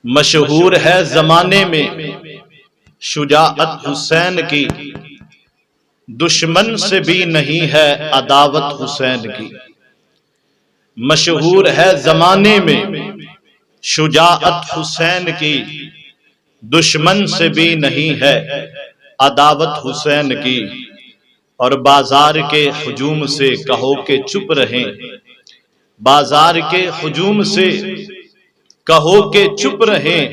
مشہور ہے زمانے میں شجاعت حسین کی، دشمن سے بھی نہیں ہے عداوت حسین کی۔ مشہور ہے زمانے میں شجاعت حسین کی، دشمن سے بھی نہیں ہے عداوت حسین کی۔ اور بازار کے ہجوم سے کہو کہ چپ رہیں، بازار کے ہجوم سے کہو کہ چپ رہیں،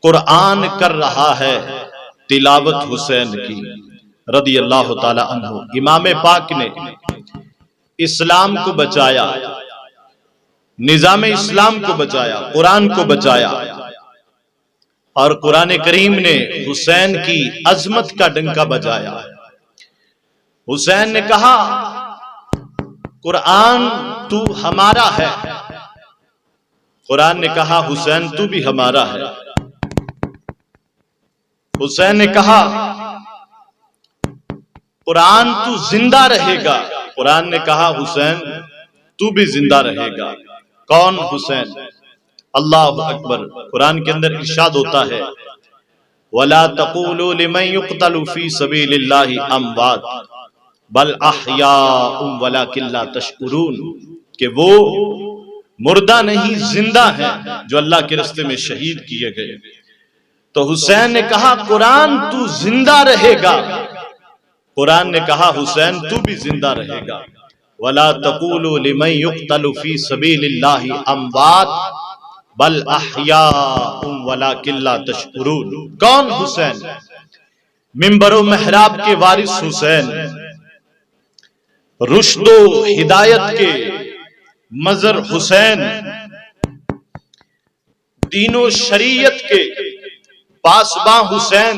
قرآن کر رہا ہے تلاوت حسین کی رضی اللہ تعالی عنہ۔ امام پاک نے اسلام کو بچایا، نظام اسلام کو بچایا، قرآن کو بچایا، اور قرآن کریم نے حسین کی عظمت کا ڈنکا بجایا۔ حسین نے کہا قرآن تو ہمارا ہے، قرآن نے کہا حسین تو بھی ہمارا ہے۔ حسین نے کہا قرآن تو زندہ رہے گا، قرآن نے کہا حسین تو بھی زندہ رہے گا۔ کون؟ حسین۔ اللہ اکبر۔ قرآن کے اندر ارشاد ہوتا ہے وَلَا تَقُولُوا لِمَنْ يُقْتَلُ فِي سَبِيلِ اللَّهِ أَمْوَاتٌ بَلْ أَحْيَاءٌ وَلَكِنْ لَا تَشْعُرُونَ، کہ وہ مردہ نہیں زندہ ہیں جو اللہ کے راستے میں شہید کیے گئے۔ تو حسین نے کہا قرآن تو زندہ رہے گا، قرآن نے کہا حسین تو بھی زندہ رہے گا۔ وَلَا تَقُولُوا لِمَنْ يُقْتَلُ فِي سَبِيلِ اللَّهِ أَمْوَاتٌ بَلْ أَحْيَاءٌ وَلَكِنْ لَا تَشْعُرُونَ۔ کون؟ حسین۔ منبر و محراب کے وارث حسین، رشد و ہدایت کے مظہر حسین، دین و شریعت کے پاسباں حسین،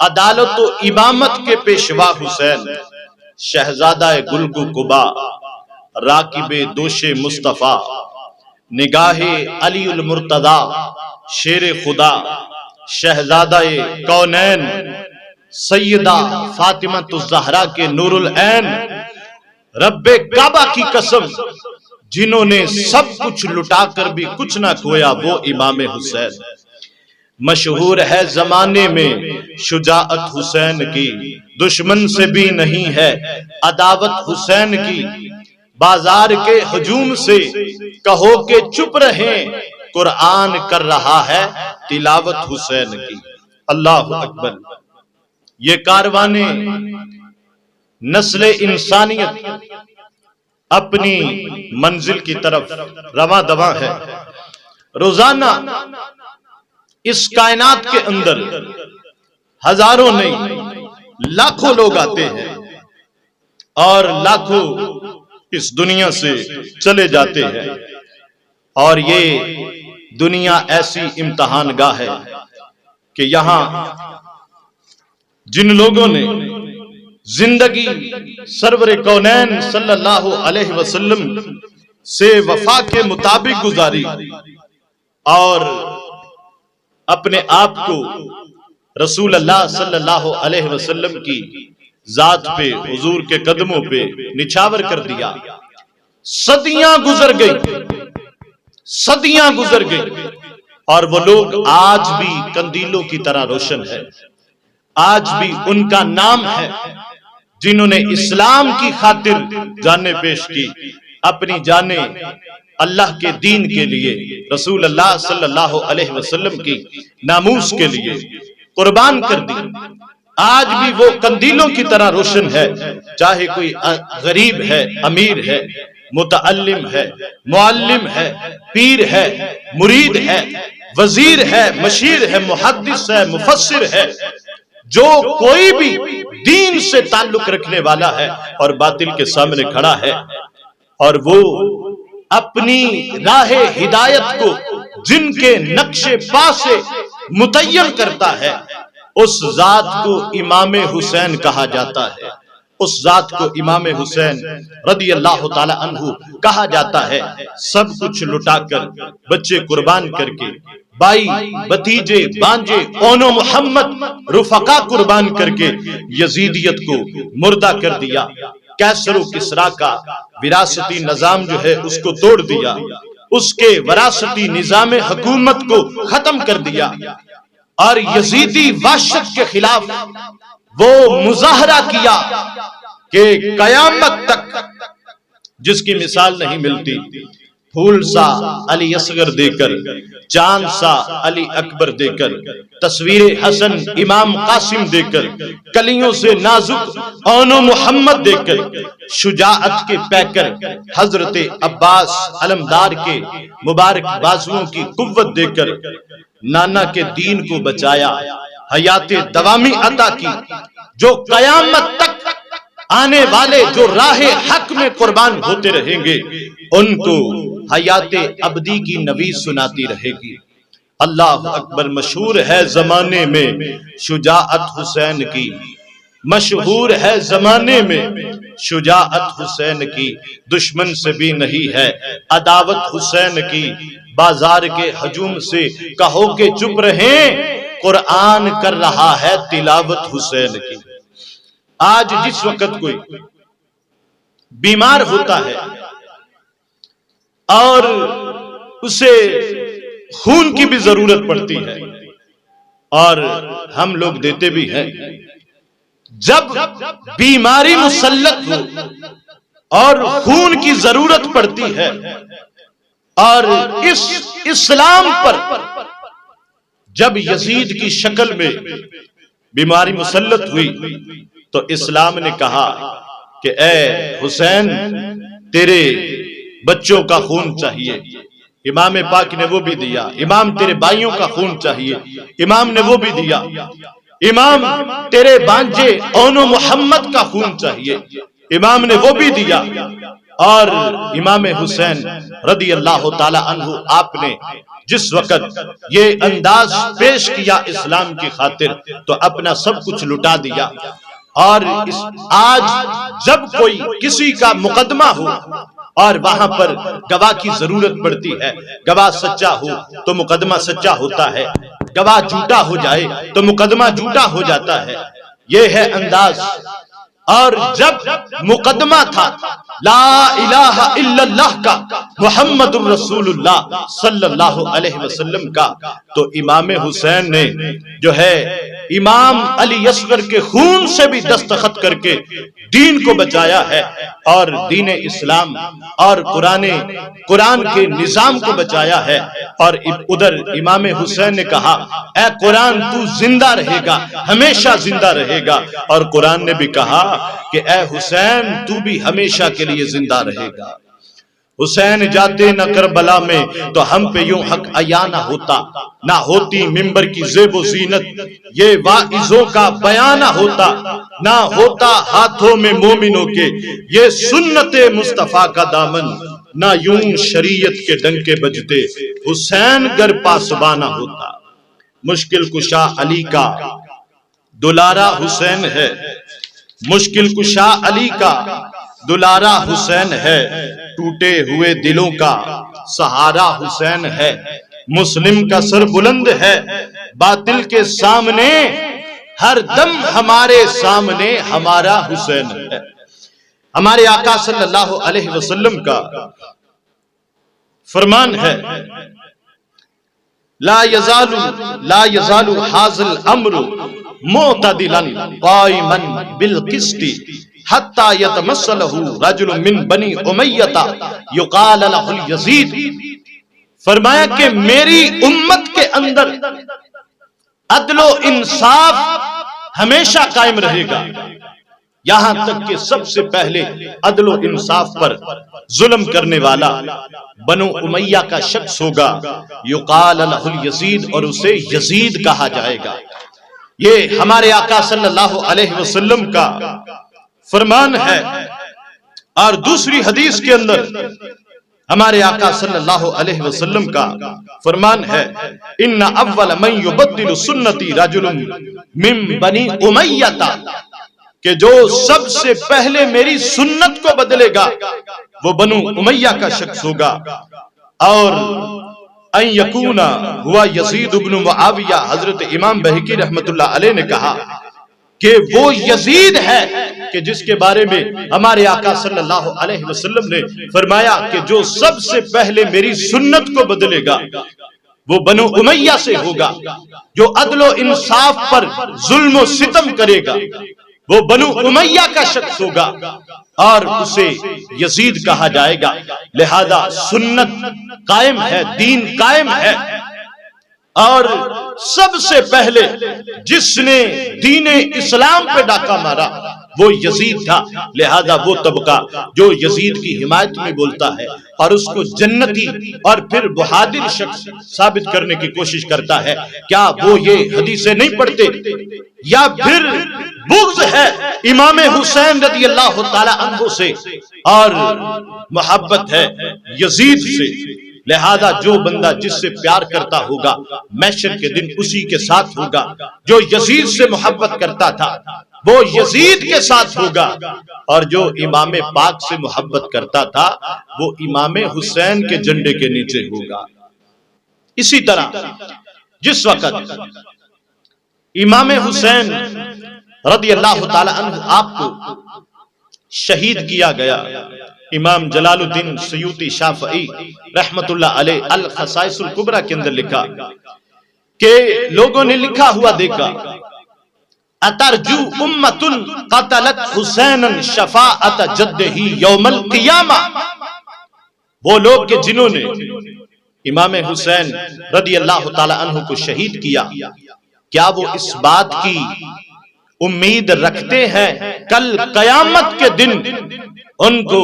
عدالت و امامت کے پیشوا حسین، شہزادہ گلگو قبا، راکب دوش مصطفیٰ، نگاہ علی المرتضی، شیر خدا، شہزادہ کونین، سیدہ فاطمہ الزہرا کے نور العین، رب کعبہ کی قسم جنہوں نے سب کچھ لٹا کر بھی کچھ نہ کھویا، وہ امام حسین۔ مشہور ہے زمانے میں شجاعت حسین کی، دشمن سے بھی نہیں ہے عداوت حسین کی۔ بازار کے ہجوم سے کہو کہ چپ رہیں، قرآن کر رہا ہے تلاوت حسین کی۔ اللہ اکبر۔ یہ کاروان نسل انسانیت اپنی منزل کی طرف رواں دواں ہے۔ روزانہ اس کائنات کے اندر ہزاروں نہیں لاکھوں لوگ آتے ہیں اور لاکھوں اس دنیا سے چلے جاتے ہیں، اور یہ دنیا ایسی امتحان گاہ ہے کہ یہاں جن لوگوں نے زندگی سرور کونین صلی اللہ علیہ وسلم سے وفا کے مطابق گزاری اور اپنے آپ کو رسول اللہ صلی اللہ علیہ وسلم کی ذات پہ، حضور کے قدموں پہ نچھاور کر دیا، صدیاں گزر گئی، صدیاں گزر گئی، اور وہ لوگ آج بھی قندیلوں کی طرح روشن ہے۔ آج بھی ان کا نام ہے جنہوں نے اسلام کی خاطر جانیں پیش کی، اپنی جانیں اللہ کے دین کے لیے، رسول اللہ صلی اللہ علیہ وسلم کی ناموس کے لیے قربان کر دی۔ آج بھی وہ قندیلوں کی طرح روشن ہے، چاہے کوئی غریب ہے، امیر ہے، متعلم ہے، معلم ہے، پیر ہے، مرید ہے، وزیر ہے، مشیر ہے، محدث ہے، مفسر ہے، جو کوئی بھی دین سے تعلق رکھنے والا ہے اور باطل کے سامنے کھڑا ہے، اور وہ اپنی راہ ہدایت کو جن کے نقش پا سے متعین کرتا ہے، اس ذات کو امام حسین کہا جاتا ہے، اس ذات کو امام حسین رضی اللہ تعالی عنہ کہا جاتا ہے۔ سب کچھ لٹا کر، بچے قربان کر کے، بھائی بھتیجے بانجے اونو محمد رفقا قربان کر کے یزیدیت کو مردہ کر دیا، کیسر و کسرا کا وراثتی نظام جو ہے اس کو توڑ دیا، اس کے وراثتی نظام حکومت کو ختم کر دیا اور یزیدی وحشت کے خلاف وہ مظاہرہ کیا کہ قیامت تک جس کی مثال نہیں ملتی، پھول سا علی اصغر دے کر، چاند سا علی اکبر دے کر، تصویر حسن امام قاسم دے کر، کلیوں سے نازک اون و محمد دے کر، شجاعت کے پیکر حضرت عباس علمدار کے مبارک بازوؤں کی قوت دے کر نانا کے دین کو بچایا، حیات دوامی عطا کی، جو قیامت تک آنے والے جو راہ حق میں قربان ہوتے رہیں گے ان کو حیات ابدی کی نوید سناتی رہے گی۔ اللہ اکبر۔ مشہور ہے زمانے میں شجاعت حسین کی، مشہور ہے زمانے میں شجاعت حسین کی، دشمن سے بھی نہیں ہے عداوت حسین کی، بازار کے ہجوم سے کہو کہ چپ رہیں، قرآن کر رہا ہے تلاوت حسین کی۔ آج جس وقت کوئی بیمار ہوتا ہے اور اسے خون کی بھی ضرورت پڑتی ہے اور ہم لوگ دیتے بھی ہیں، جب بیماری مسلط ہو اور خون کی ضرورت پڑتی ہے اور اس اسلام پر جب یزید کی شکل میں بیماری مسلط ہوئی تو اسلام نے کہا کہ اے حسین تیرے بچوں کا خون چاہیے، امام پاک نے وہ بھی دیا، امام تیرے بھائیوں کا خون چاہیے، امام نے وہ بھی دیا، امام تیرے بانجے اون و محمد کا خون چاہیے، امام نے وہ بھی دیا۔ اور امام حسین رضی اللہ تعالی عنہ آپ نے جس وقت یہ انداز پیش کیا اسلام کی خاطر تو اپنا سب کچھ لٹا دیا۔ اور آج جب کوئی کسی کا مقدمہ ہو اور وہاں پر گواہ کی ضرورت پڑتی ہے، گواہ سچا ہو تو مقدمہ سچا ہوتا ہے، گواہ جھوٹا ہو جائے تو مقدمہ جھوٹا ہو جاتا ہے، یہ ہے انداز۔ اور جب مقدمہ تھا لا الہ الا اللہ کا، محمد الرسول اللہ صلی اللہ علیہ وسلم کا، تو امام حسین نے جو ہے امام علی اصغر کے خون سے بھی دستخط کر کے دین کو بچایا ہے اور دین اسلام اور قرآن کے نظام کو بچایا ہے۔ اور ادھر امام حسین نے کہا اے قرآن تو زندہ رہے گا، ہمیشہ زندہ رہے گا، اور قرآن نے بھی کہا کہ اے حسین تو بھی ہمیشہ کے لیے زندہ رہے گا۔ حسین جاتے نہ کربلا میں تو ہم پہ یوں حق عیاں نہ ہوتا، نہ ہوتی ممبر کی زیب و زینت، یہ واعظوں کا بیان نہ ہوتا، نہ ہوتا ہاتھوں میں مومنوں کے یہ سنت مصطفیٰ کا دامن، نہ یوں شریعت کے ڈنکے بجتے حسین گر پاسبانہ ہوتا۔ مشکل کشا علی کا دلارا حسین ہے، مشکل کشا علی کا دلارا حسین ہے، ٹوٹے ہوئے دلوں کا سہارا حسین ہے، مسلم کا سر بلند ہے باطل کے سامنے، ہر دم ہمارے سامنے ہمارا حسین ہے۔ ہمارے آقا صلی اللہ علیہ وسلم کا فرمان ہے لا یزال حاضل امر معتدلا قائما بالقسط حتی یتمثلہ رجل من بنی امیہ یقال لہ الیزید۔ فرمایا کہ میری امت کے اندر عدل و انصاف ہمیشہ قائم رہے گا، یہاں تک کہ سب سے پہلے عدل و انصاف پر ظلم کرنے والا بنو امیہ کا شخص ہوگا، یقال لہ الیزید، اور اسے یزید کہا جائے گا۔ یہ ہمارے آقا صلی اللہ علیہ وسلم کا فرمان ہے۔ اور دوسری حدیث کے اندر ہمارے آقا صلی اللہ علیہ وسلم کا فرمان ہے ان اول من یبدل سنتی رجل من بنی امیہ، کہ جو سب سے پہلے میری سنت کو بدلے گا وہ بنو امیہ کا شخص ہوگا۔ اور ان یکونا ہوا یزید بن معاویہ، حضرت امام بہقی رحمت اللہ علیہ نے کہا کہ وہ یزید ہے کہ جس کے بارے میں ہمارے آقا صلی اللہ علیہ وسلم نے فرمایا کہ جو سب سے پہلے میری سنت کو بدلے گا وہ بنو امیہ سے ہوگا، جو عدل و انصاف پر ظلم و ستم کرے گا وہ بنو امیہ کا شخص ہوگا اور اسے یزید کہا جائے گا۔ لہذا سنت قائم ہے، دین قائم ہے، اور سب سے پہلے جس نے دین اسلام پہ ڈاکہ مارا وہ یزید تھا۔ لہذا وہ طبقہ جو یزید کی حمایت میں بولتا ہے اور اس کو جنتی اور پھر بہادر شخص ثابت کرنے کی کوشش کرتا ہے، کیا وہ یہ حدیثیں نہیں پڑھتے؟ یا پھر بغض ہے امام حسین رضی اللہ تعالی عنہ سے اور محبت ہے یزید سے؟ لہذا جو بندہ جس سے پیار کرتا ہوگا محشر کے دن اسی کے ساتھ ہوگا، جو یزید سے محبت کرتا تھا وہ یزید کے ساتھ ہوگا، اور جو امام پاک سے محبت کرتا تھا وہ امام حسین کے جھنڈے کے نیچے ہوگا۔ اسی طرح جس وقت امام حسین رضی اللہ تعالی عنہ آپ کو شہید کیا گیا، امام جلال الدین سیوطی شافعی رحمت اللہ علیہ الخصائص الکبریٰ کے اندر لکھا کہ لوگوں نے لکھا ہوا دیکھا، اترجو امت قتلت حسینا شفاعت جدہ یوم القیامہ، وہ لوگ کہ جنہوں نے امام حسین رضی اللہ تعالی عنہ کو شہید کیا، کیا وہ اس بات کی امید رکھتے ہیں کل قیامت کے دن ان کو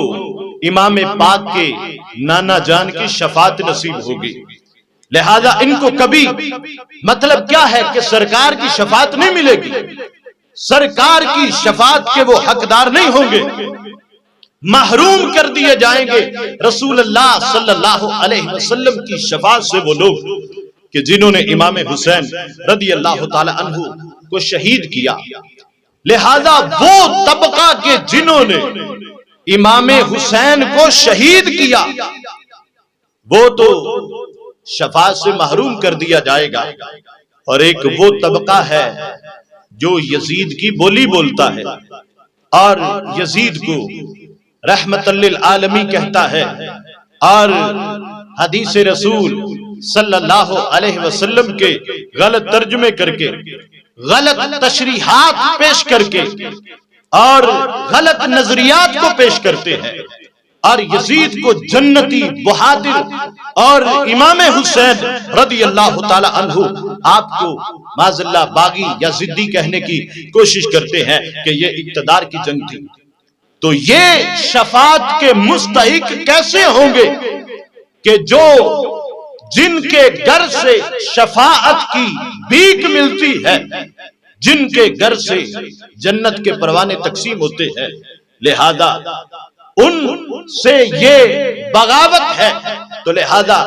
امام پاک کے نانا جان کی شفاعت نصیب ہوگی؟ لہذا ان کو کبھی مطلب کیا ہے کہ سرکار کی شفاعت نہیں ملے گی، سرکار کی شفاعت کے وہ حقدار نہیں ہوں گے، محروم کر دیے جائیں گے رسول اللہ صلی اللہ علیہ وسلم کی شفاعت سے وہ لوگ کہ جنہوں نے امام حسین رضی اللہ تعالی عنہ کو شہید کیا۔ لہذا وہ طبقہ کے جنہوں نے امام حسین کو شہید کیا وہ تو شفاعت سے محروم کر دیا جائے گا، اور ایک وہ طبقہ ہے جو یزید کی بولی بولتا ہے اور یزید کو رحمت للعالمین کہتا ہے، اور حدیث رسول صلی اللہ علیہ وسلم کے غلط ترجمے کر کے، غلط تشریحات پیش کر کے اور غلط نظریات کو پیش کرتے ہیں، اور یزید کو جنتی بہادر اور امام حسین رضی اللہ تعالی عنہ آپ کو معاذ اللہ باغی یا ضدی کہنے کی کوشش کرتے ہیں کہ یہ اقتدار کی جنگ تھی۔ تو یہ شفاعت کے مستحق کیسے ہوں گے کہ جو جن کے گھر سے شفاعت کی بھیک ملتی ہے، جن کے گھر سے جنت کے پروانے تقسیم ہوتے ہیں، لہذا ان سے یہ بغاوت ہے۔ تو لہذا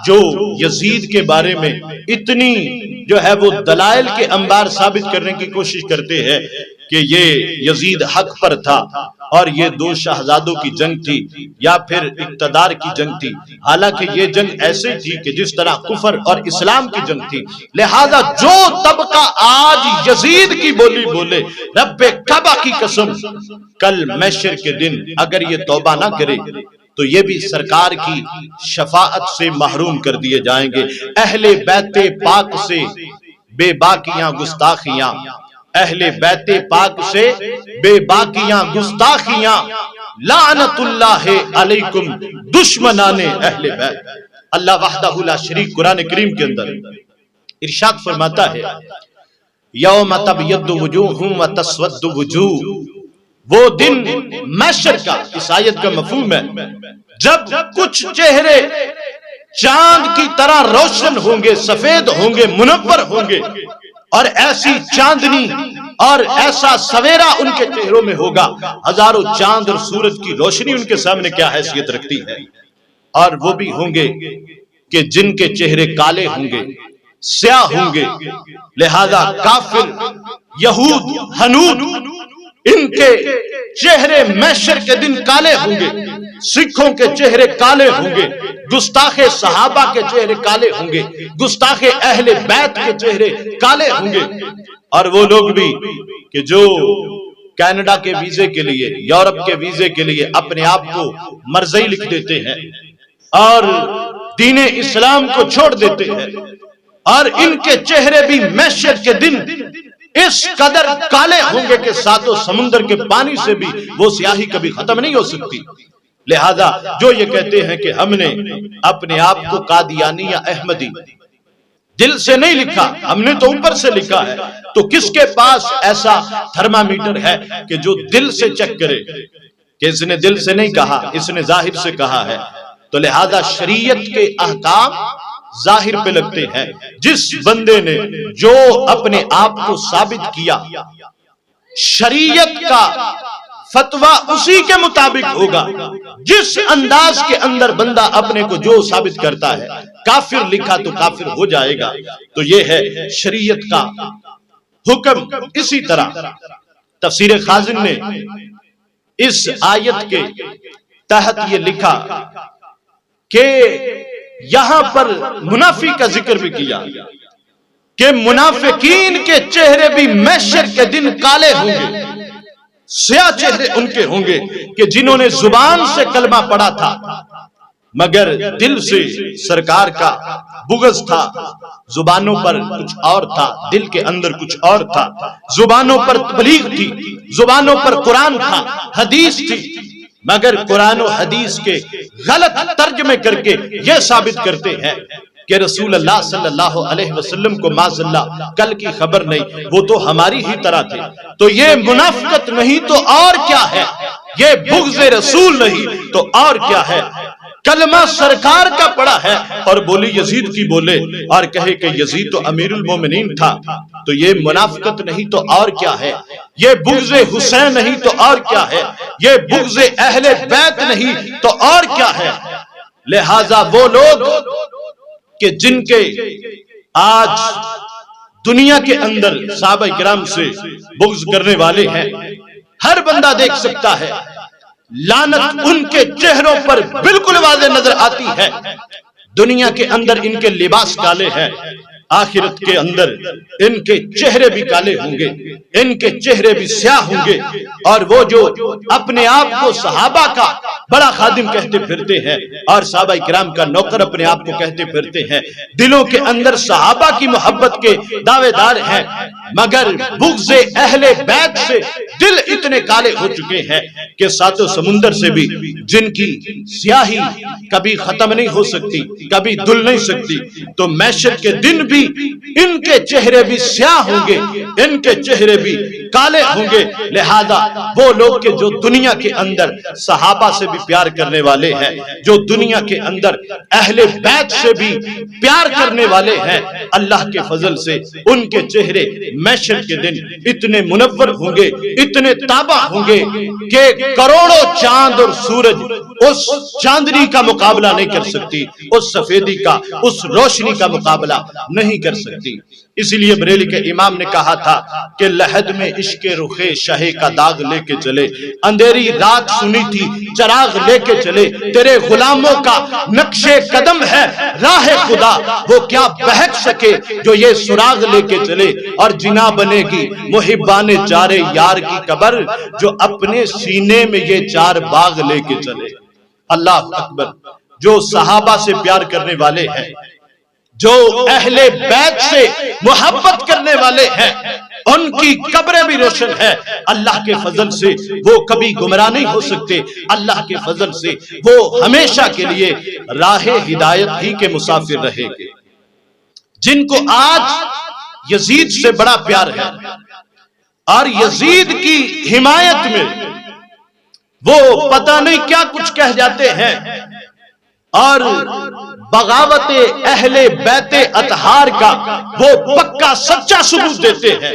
جو یزید کے بارے میں اتنی جو ہے وہ دلائل کے انبار ثابت کرنے کی کوشش کرتے ہیں کہ یہ یزید حق پر تھا اور یہ دو شہزادوں کی جنگ تھی یا پھر اقتدار کی جنگ تھی، حالانکہ یہ جنگ ایسے تھی کہ جس طرح کفر اور اسلام کی جنگ تھی۔ لہذا جو طبقہ آج یزید کی بولی بولے، رب کعبہ کی قسم کل محشر کے دن اگر یہ توبہ نہ کرے تو یہ بھی سرکار کی شفاعت سے محروم کر دیے جائیں گے۔ اہل بیت پاک سے بے باکیاں گستاخیاں، اہل بیت پاک سے بے باکیاں گستاخیاں، لعنت اللہ علیکم دشمنان اہل بیت۔ اللہ وحدہ لا شریک قرآن کریم کے اندر ارشاد فرماتا ہے، یوم تبیض وجوہ وتسود وجوہ، وہ دن محشر کا، اس آیت کا مفہوم ہے جب کچھ چہرے چاند کی طرح روشن ہوں گے، سفید ہوں گے، منور ہوں گے، اور ایسی چاندنی اور ایسا سویرا ان کے چہروں میں ہوگا، ہزاروں چاند اور سورج کی روشنی ان کے سامنے کیا حیثیت رکھتی ہے۔ اور وہ بھی ہوں گے کہ جن کے چہرے کالے ہوں گے، سیاہ ہوں گے، لہذا کافر، یہود، ہنود، ان کے چہرے محشر کے دن کالے ہوں گے، سکھوں کے چہرے کالے ہوں گے، گستاخ صحابہ کے چہرے کالے ہوں گے، گستاخ اہل بیت کے چہرے کالے ہوں گے۔ اور وہ لوگ بھی کہ جو کینیڈا کے ویزے کے لیے، یورپ کے ویزے کے لیے اپنے آپ کو مرزئی لکھ دیتے ہیں اور دین اسلام کو چھوڑ دیتے ہیں، اور ان کے چہرے بھی محشر کے دن اس قدر کالے ہوں گے کہ ساتوں سمندر کے پانی سے بھی وہ سیاہی کبھی ختم نہیں ہو سکتی۔ لہذا جو یہ کہتے ہیں کہ ہم نے اپنے آپ کو قادیانی یا احمدی دل سے نہیں لکھا، ہم نے تو اوپر سے لکھا ہے، تو کس کے پاس ایسا تھرمامیٹر ہے کہ جو دل سے چیک کرے کہ اس نے دل سے نہیں کہا، اس نے ظاہر سے کہا ہے؟ تو لہذا شریعت کے احکام ظاہر پہ لگتے ہیں۔ جس بندے نے جو اپنے آپ کو ثابت کیا، شریعت کا فتویٰ اسی کے مطابق ہوگا۔ جس انداز کے اندر بندہ اپنے کو جو ثابت کرتا ہے، کافر لکھا تو کافر ہو جائے گا۔ تو یہ ہے شریعت کا حکم۔ اسی طرح تفسیر خازن نے اس آیت کے تحت یہ لکھا کہ یہاں پر منافی کا ذکر بھی کیا کہ منافقین کے چہرے بھی محشر کے دن کالے ہوں گے، سیاہ چہرے ان کے ہوں گے کہ جنہوں نے زبان سے کلمہ پڑھا تھا مگر دل سے سرکار کا بغض تھا، زبانوں پر کچھ اور تھا، دل کے اندر کچھ اور تھا۔ زبانوں پر تبلیغ تھی، زبانوں پر قرآن تھا، حدیث تھی، مگر قرآن و حدیث کے غلط ترجمے کر کے یہ ثابت کرتے ہیں کہ رسول اللہ صلی اللہ علیہ وسلم کو معاذ اللہ کل کی خبر نہیں، وہ تو ہماری ہی طرح تھے۔ تو یہ منافقت نہیں تو اور کیا ہے، یہ بغض رسول نہیں تو اور کیا ہے۔ کلمہ سرکار کا پڑا ہے اور بولی یزید کی بولے اور کہے کہ یزید تو امیر المومنین تھا، تو یہ منافقت نہیں تو اور کیا ہے، یہ بغض حسین نہیں تو اور کیا ہے، یہ بغض اہل بیت نہیں تو اور کیا ہے۔ لہذا وہ لوگ کہ جن کے آج دنیا کے اندر صحابہ کرام سے بغض کرنے والے ہیں، ہر بندہ دیکھ سکتا ہے، لعنت ان کے چہروں پر بالکل واضح نظر آتی ہے۔ دنیا کے اندر ان کے لباس کالے ہیں، آخرت کے اندر ان کے چہرے بھی کالے ہوں گے، ان کے چہرے بھی سیاہ ہوں گے۔ اور وہ جو اپنے آپ کو صحابہ کا بڑا خادم کہتے پھرتے ہیں اور صحابہ کرام کا نوکر اپنے آپ کو کہتے پھرتے ہیں، دلوں کے اندر صحابہ کی محبت کے دعوے دار ہیں، مگر بغض اہل بیت سے دل اتنے کالے ہو چکے ہیں کہ ساتوں سمندر سے بھی جن کی سیاہی کبھی ختم نہیں ہو سکتی، کبھی دھل نہیں سکتی، تو محشر کے دن بھی ان کے چہرے بھی سیاہ ہوں گے، ان کے چہرے بھی کالے ہوں گے۔ لہذا وہ لوگ کے جو دنیا کے اندر صحابہ سے بھی پیار کرنے والے ہیں، جو دنیا کے اندر اہل بیت سے بھی پیار کرنے والے ہیں، اللہ کے فضل سے ان کے چہرے محشر کے دن اتنے منور ہوں گے، اتنے تابع ہوں گے کہ کروڑوں چاند اور سورج اس چاندنی کا مقابلہ نہیں کر سکتی، اس سفیدی کا، اس روشنی کا مقابلہ نہیں کر سکتی۔ اسی لیے بریلی کے امام نے کہا تھا کہ لحد میں عشق رخ شاہ کا داغ لے کے چلے، اندھیری رات سنی تھی چراغ لے کے چلے، تیرے غلاموں کا نقش قدم ہے راہ خدا، وہ کیا بہک سکے جو یہ سراغ لے کے چلے، اور جنا بنے گی محبان چارے یار کی قبر جو اپنے سینے میں یہ چار باغ لے کے چلے۔ اللہ اکبر۔ جو صحابہ سے پیار کرنے والے ہیں، جو اہل بیت سے محبت کرنے والے ہیں، ان کی قبریں بھی روشن ہے۔ اللہ کے فضل سے وہ کبھی گمراہ نہیں ہو سکتے، اللہ کے فضل سے وہ ہمیشہ کے لیے راہ ہدایت ہی کے مسافر رہے گے۔ جن کو آج یزید سے بڑا پیار ہے اور یزید کی حمایت میں وہ پتہ نہیں کیا کچھ کہہ جاتے ہیں اور بغاوت اہل بیت اطہار کا وہ پکا سچا ثبوت دیتے ہیں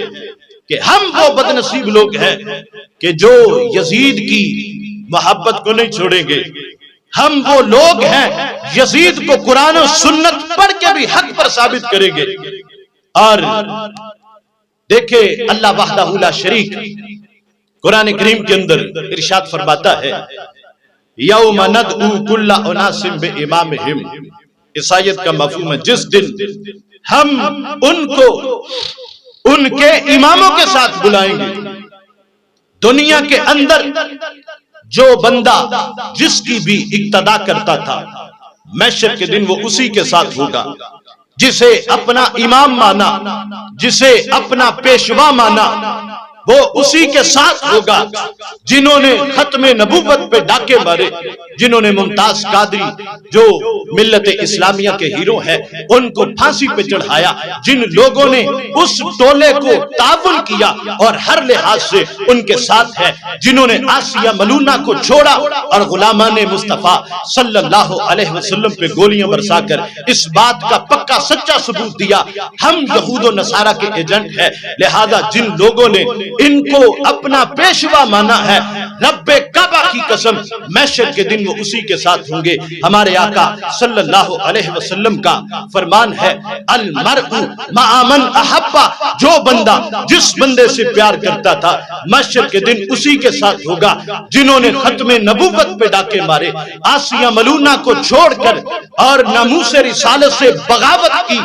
کہ ہم وہ بدنصیب لوگ ہیں کہ جو یزید کی محبت کو نہیں چھوڑیں گے، ہم وہ لوگ ہیں یزید کو قرآن و سنت پڑھ کے بھی حق پر ثابت کریں گے۔ اور دیکھیں اللہ وحدہ لا شریک قرآن کریم کے اندر ارشاد فرماتا ہے یوم ندعو کل اناس بامامہم، اس آیت کا مفہوم ہے جس دن ہم ان کو ان کے اماموں کے ساتھ بلائیں گے۔ دنیا کے اندر جو بندہ جس کی بھی اقتدا کرتا تھا، محشر کے دن وہ اسی کے ساتھ ہوگا۔ جسے اپنا امام مانا، جسے اپنا پیشوا مانا، وہ اسی کے ساتھ ہوگا۔ جنہوں نے ختم نبوت پہ ڈاکے مارے، جنہوں نے ممتاز قادری جو ملت اسلامیہ کے ہیرو ہیں ان کو پھانسی پہ چڑھایا، جن لوگوں نے اس ٹولے کو تعاون کیا اور ہر لحاظ سے ان کے ساتھ ہے، جنہوں نے آسیہ ملونہ کو چھوڑا اور غلامان مصطفیٰ صلی اللہ علیہ وسلم پہ گولیاں برسا کر اس بات کا پکا سچا ثبوت دیا ہم یہود و نصارہ کے ایجنٹ ہیں۔ لہذا جن لوگوں نے ان کو اپنا پیشوا مانا ہے، رب کعبہ کی قسم محشر کے دن وہ اسی کے ساتھ ہوں گے۔ ہمارے آقا صلی اللہ علیہ وسلم کا فرمان ہے، المرء مع من احبا، جو بندہ جس بندے سے پیار کرتا تھا محشر کے دن اسی کے ساتھ ہوگا۔ جنہوں نے ختم نبوت پہ ڈاکے مارے، آسیہ ملونہ کو چھوڑ کر اور ناموس رسالت سے بغاوت کی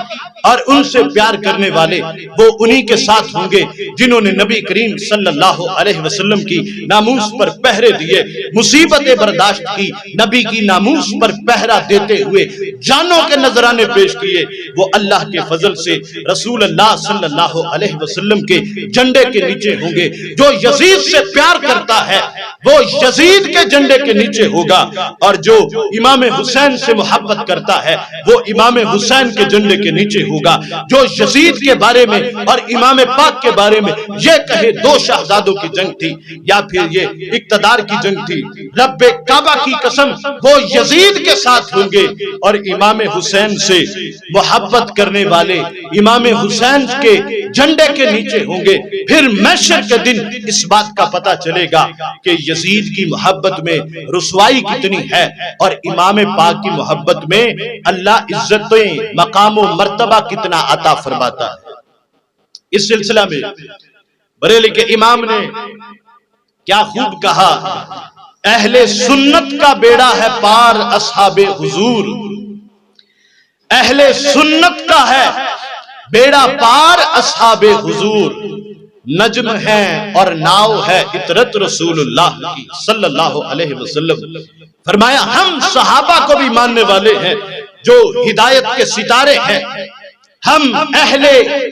اور ان سے پیار کرنے والے، وہ انہی کے ساتھ ہوں گے جنہوں نے نبی کریم صلی اللہ علیہ وسلم کی ناموس پر پہرے دیے، مصیبتیں برداشت کی، نبی کی ناموس پر پہرا دیتے ہوئے جانوں کے نذرانے پیش کیے۔ وہ اللہ کے فضل سے رسول اللہ صلی اللہ علیہ وسلم کے جھنڈے کے نیچے ہوں گے۔ جو یزید سے پیار کرتا ہے وہ یزید کے جھنڈے کے نیچے ہوگا، اور جو امام حسین سے محبت کرتا ہے وہ امام حسین کے جھنڈے کے نیچے ہوگا۔ جو یزید کے بارے میں اور امام پاک کے بارے میں یہ کہے دو شہزادوں کی جنگ تھی یا پھر یہ اقتدار کی جنگ تھی، رب کعبہ کی قسم وہ یزید کے ساتھ ہوں گے، اور امام حسین سے محبت کرنے والے امام حسین کے جھنڈے کے نیچے ہوں گے۔ پھر محشر کے دن اس بات کا پتہ چلے گا کہ یزید کی محبت میں رسوائی کتنی ہے اور امام پاک کی محبت میں اللہ عزتیں مقام و مرتبہ کتنا عطا فرماتا ہے۔ اس سلسلہ میں بریلی کے امام نے کیا خوب کہا، اہل سنت کا بیڑا ہے پار اصحاب حضور، اہل سنت کا ہے بیڑا پار اصحاب حضور، نجم ہے اور ناؤ ہے اطرت رسول اللہ کی صلی اللہ علیہ وسلم۔ فرمایا ہم صحابہ کو بھی ماننے والے ہیں جو ہدایت کے ستارے ہیں، ہم اہل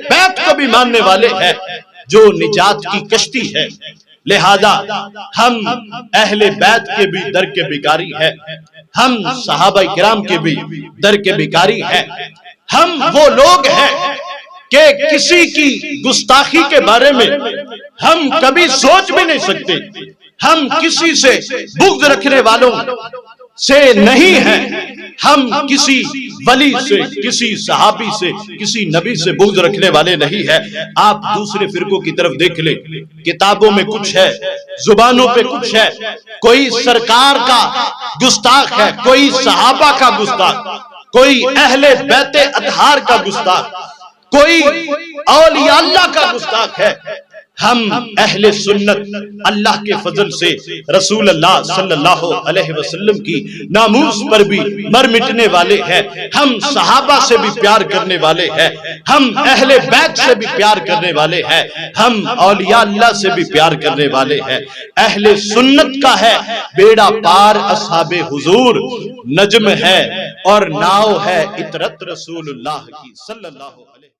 بیت کو بھی ماننے والے ہیں جو نجات کی کشتی ہے، لہذا ہم اہل بیت کے بھی در کے بھکاری ہیں، ہم صحابہ کرام کے بھی در کے بھکاری ہیں۔ ہم وہ لوگ ہیں کہ کسی کی گستاخی کے بارے میں ہم کبھی سوچ بھی نہیں سکتے، ہم کسی سے بغض رکھنے والوں سے نہیں ہیں، ہم کسی ولی سے، کسی صحابی سے، کسی نبی سے بغض رکھنے والے نہیں ہیں۔ آپ دوسرے فرقوں کی طرف دیکھ لیں، کتابوں میں کچھ ہے، زبانوں پہ کچھ ہے، کوئی سرکار کا گستاخ ہے، کوئی صحابہ کا گستاخ، کوئی اہل بیت اطہار کا گستاخ، کوئی اولیاء اللہ کا گستاخ ہے۔ ہم اہل سنت اللہ کے فضل سے رسول اللہ صلی اللہ علیہ وسلم کی ناموس پر بھی مر مٹنے والے ہیں، ہم صحابہ سے بھی پیار کرنے والے ہیں، ہم اہل بیت سے بھی پیار کرنے والے ہیں، ہم اولیاء اللہ سے بھی پیار کرنے والے ہیں۔ اہل سنت کا ہے بیڑا پار اصحاب حضور، نجم ہے اور ناؤ ہے اطرت رسول اللہ کی صلی اللہ علیہ وسلم۔